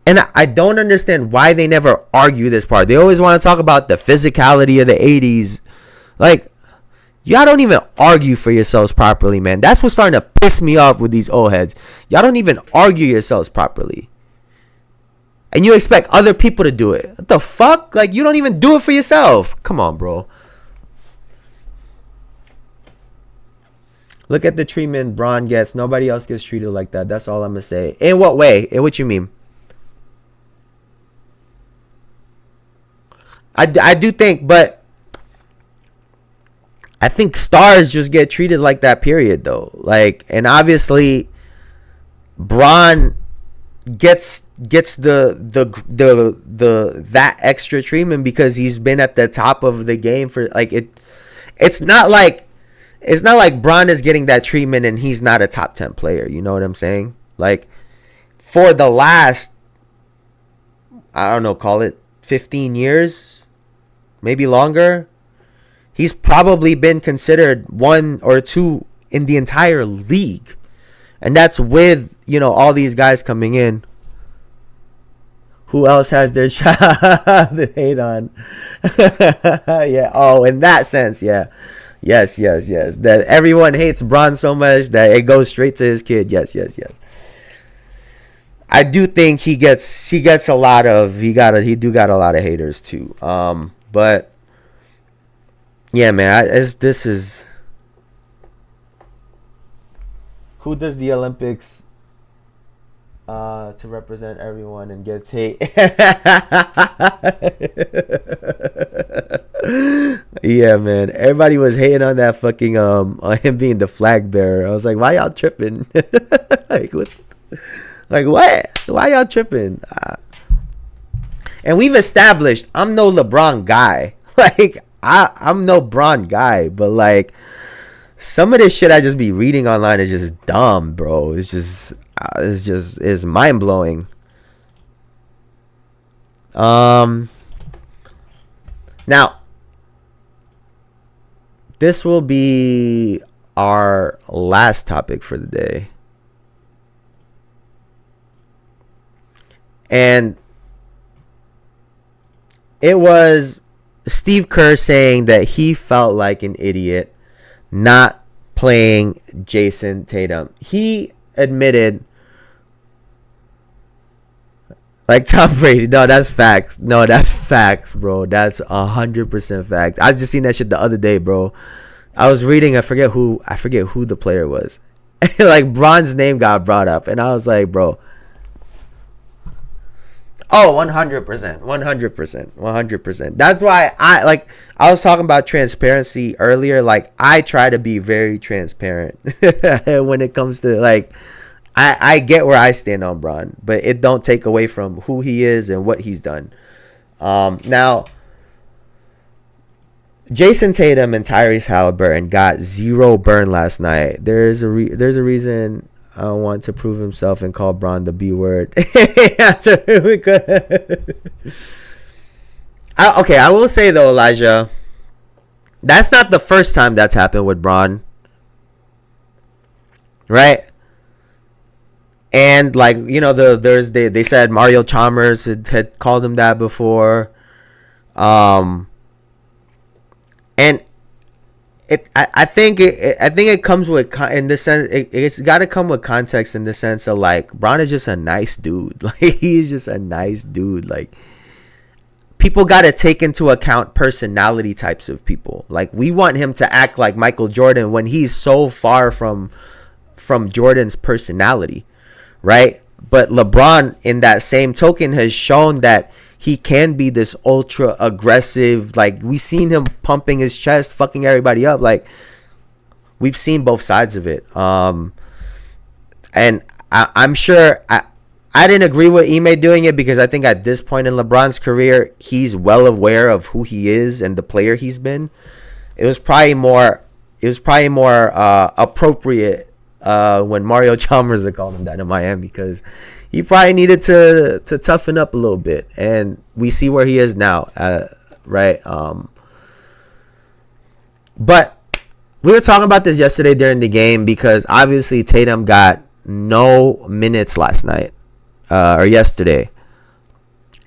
And I don't understand why they never argue this part. They always want to talk about the physicality of the 80s. Like, y'all don't even argue for yourselves properly, man. That's what's starting to piss me off with these old heads. Y'all don't even argue yourselves properly. And you expect other people to do it. What the fuck? Like, you don't even do it for yourself. Come on, bro. Look at the treatment Bron gets. Nobody else gets treated like that. That's all I'm going to say. In what way? In what you mean? I do think, but I think stars just get treated like that, period, though. Like, and obviously Bron gets the that extra treatment because he's been at the top of the game for, like, it's not like Bron is getting that treatment and he's not a top 10 player. You know what I'm saying? Like, for the last I don't know, call it 15 years, maybe longer. He's probably been considered one or two in the entire league. And that's with, all these guys coming in. Who else has their child to hate on? Yeah. Oh, in that sense, yeah. Yes. That everyone hates Bron so much that it goes straight to his kid. Yes. I do think he gets a lot of he got a lot of haters too. But yeah, man, this is who does the Olympics to represent everyone and gets hate. Yeah, man, everybody was hating on that fucking on him being the flag bearer. I was like, why y'all tripping? What? Why y'all tripping? And we've established I'm no LeBron guy. I'm no Bron guy, but some of this shit I just be reading online is just dumb, bro. It's mind blowing. Now, this will be our last topic for the day. And it was Steve Kerr saying that he felt like an idiot not playing Jayson Tatum. He admitted, like Tom Brady. No, that's facts. No, that's facts, bro. That's 100% facts. I just seen that shit the other day, bro. I was reading. I forget who the player was. Bron's name got brought up, and I was like, bro. Oh, 100%. That's why I was talking about transparency earlier. I try to be very transparent when it comes to I get where I stand on Bron, but it don't take away from who he is and what he's done. Now, Jayson Tatum and Tyrese Halliburton got 0 burn last night. There's a reason I want to prove himself and call Bron the B word. I will say though, Elijah, that's not the first time that's happened with Bron, right? And they said Mario Chalmers had called him that before, and I think it comes with in the sense it's got to come with context in the sense of Bron is just a nice dude. He's just a nice dude. People got to take into account personality types of people. We want him to act like Michael Jordan when he's so far from Jordan's personality, right? But LeBron, in that same token, has shown that he can be this ultra aggressive. We seen him pumping his chest, fucking everybody up. We've seen both sides of it. And I'm sure I didn't agree with Ime doing it because I think at this point in LeBron's career, he's well aware of who he is and the player he's been. It was probably more appropriate when Mario Chalmers called him that in Miami because he probably needed to toughen up a little bit, and we see where he is now, right? But we were talking about this yesterday during the game because obviously Tatum got no minutes last night or yesterday,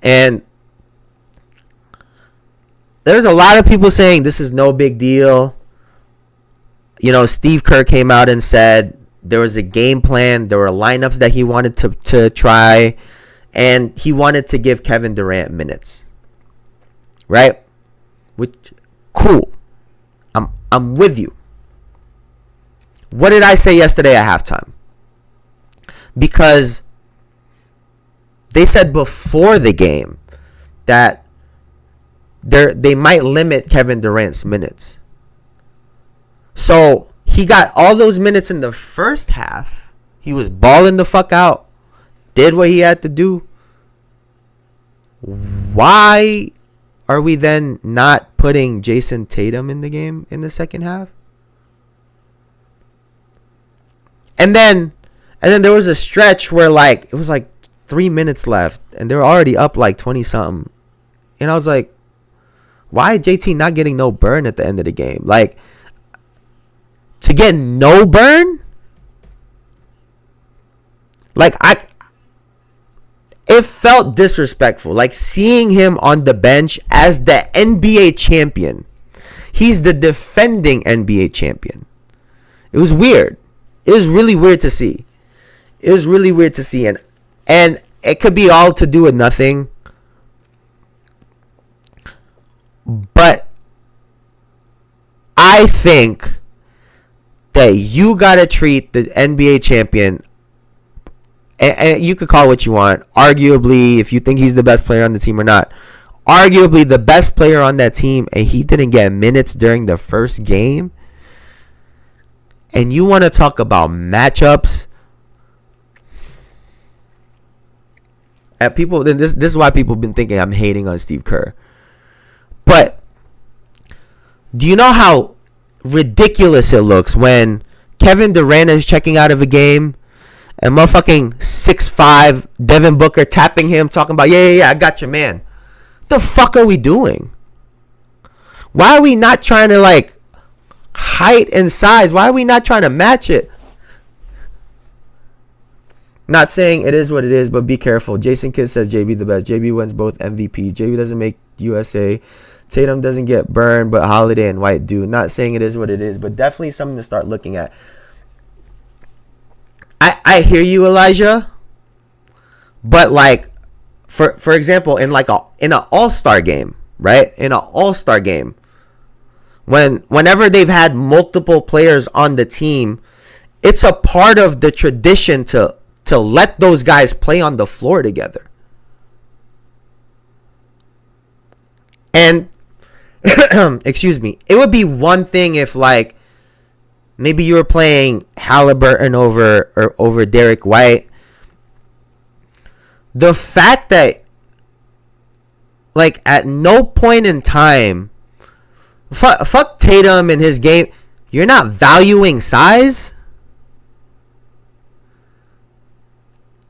and there's a lot of people saying this is no big deal. Steve Kerr came out and said there was a game plan. There were lineups that he wanted to try, and he wanted to give Kevin Durant minutes. Right? Which cool. I'm with you. What did I say yesterday at halftime? Because they said before the game that they might limit Kevin Durant's minutes. So he got all those minutes in the first half. He was balling the fuck out. Did what he had to do. Why are we then not putting Jayson Tatum in the game in the second half? And then there was a stretch where it was 3 minutes left and they're already up like 20 something. And I was like, why JT not getting no burn at the end of the game? Like, to get no burn? Like, it felt disrespectful. Like, seeing him on the bench as the NBA champion. He's the defending NBA champion. It was weird. It was really weird to see. It was really weird to see. And it could be all to do with nothing. But I think that you got to treat the NBA champion, and you could call it what you want, arguably, if you think he's the best player on the team or not, arguably the best player on that team, and he didn't get minutes during the first game, and you want to talk about matchups, and people, then this is why people have been thinking I'm hating on Steve Kerr. But do you know how ridiculous it looks when Kevin Durant is checking out of a game and motherfucking 6'5" Devin Booker tapping him, talking about, yeah, I got your man. What the fuck are we doing? Why are we not trying to, like, height and size? Why are we not trying to match it? Not saying it is what it is, but be careful. Jason Kidd says JB the best. JB wins both MVPs. JB doesn't make USA. Tatum doesn't get burned, but Holiday and White do. Not saying it is what it is, but definitely something to start looking at. I hear you, Elijah. But, like, for example, in an all-star game, right? In an all-star game, whenever they've had multiple players on the team, it's a part of the tradition to let those guys play on the floor together. And excuse me, it would be one thing if, like, maybe you were playing Halliburton over Derek White. The fact that, like, at no point in time, fuck Tatum and his game, you're not valuing size.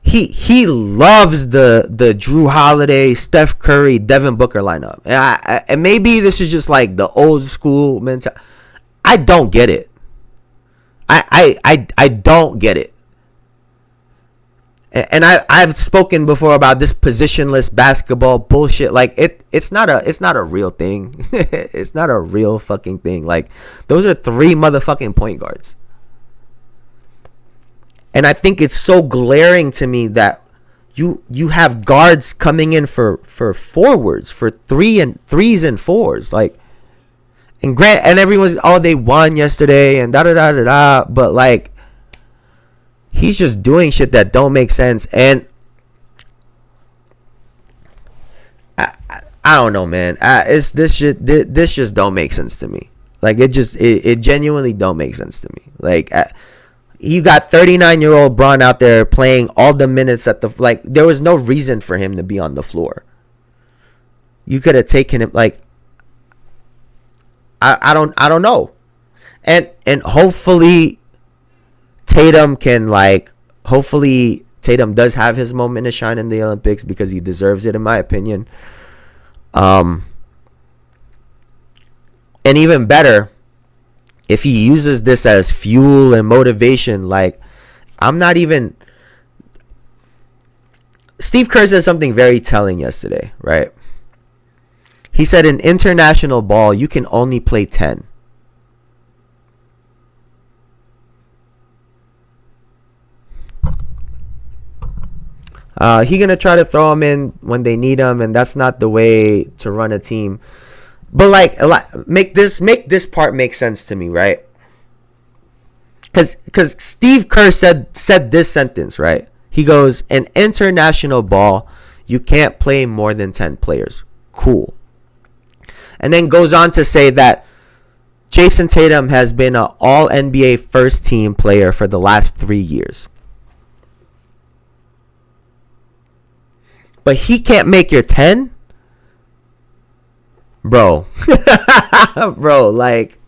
He loves the Drew Holiday, Steph Curry, Devin Booker lineup. And maybe this is just like the old school mentality. I don't get it. I don't get it. And I've spoken before about this positionless basketball bullshit. Like, it's not a real thing. It's not a real fucking thing. Like, those are 3 motherfucking point guards. And I think it's so glaring to me that you have guards coming in for forwards, for threes and fours, like, and everyone's, oh, they won yesterday and da da da da da, but, like, he's just doing shit that don't make sense. And I don't know, man. It's this shit. This just don't make sense to me. Like, it genuinely don't make sense to me. Like, you got 39-year-old Braun out there playing all the minutes at the, like, there was no reason for him to be on the floor. You could have taken him, like, I don't know. And hopefully Tatum can, like, hopefully Tatum does have his moment to shine in the Olympics, because he deserves it, in my opinion. And even better, if he uses this as fuel and motivation, like, Steve Kerr said something very telling yesterday, right? He said in international ball, you can only play 10. He gonna try to throw him in when they need him, and that's not the way to run a team. But, like, make this part make sense to me, right? Because Steve Kerr said this sentence, right? He goes, in international ball, you can't play more than 10 players. Cool. And then goes on to say that Jayson Tatum has been an all-NBA first-team player for the last 3 years. But he can't make your 10? Bro. Bro, like,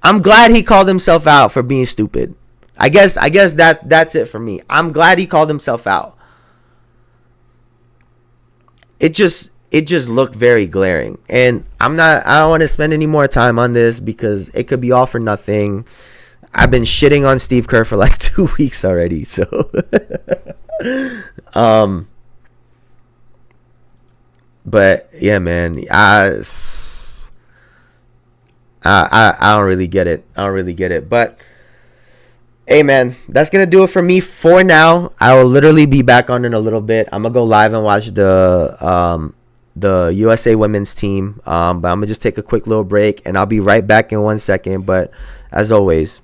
I'm glad he called himself out for being stupid. I guess that's it for me. I'm glad he called himself out. it just looked very glaring. And I don't want to spend any more time on this because it could be all for nothing. I've been shitting on Steve Kerr for like 2 weeks already. So but yeah, man, I don't really get it. But hey, man, that's gonna do it for me for now. I will literally be back on in a little bit. I'm gonna go live and watch the USA women's team. But I'm gonna just take a quick little break, and I'll be right back in 1 second. But as always,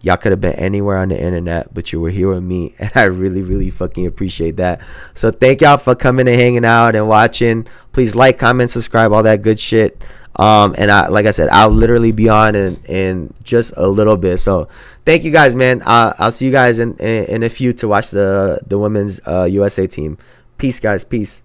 y'all could have been anywhere on the internet, but you were here with me, and I really, really fucking appreciate that. So thank y'all for coming and hanging out and watching. Please like, comment, subscribe, all that good shit. And like I said, I'll literally be on in just a little bit. So thank you guys, man. I'll see you guys in a few to watch the women's USA team. Peace, guys. Peace.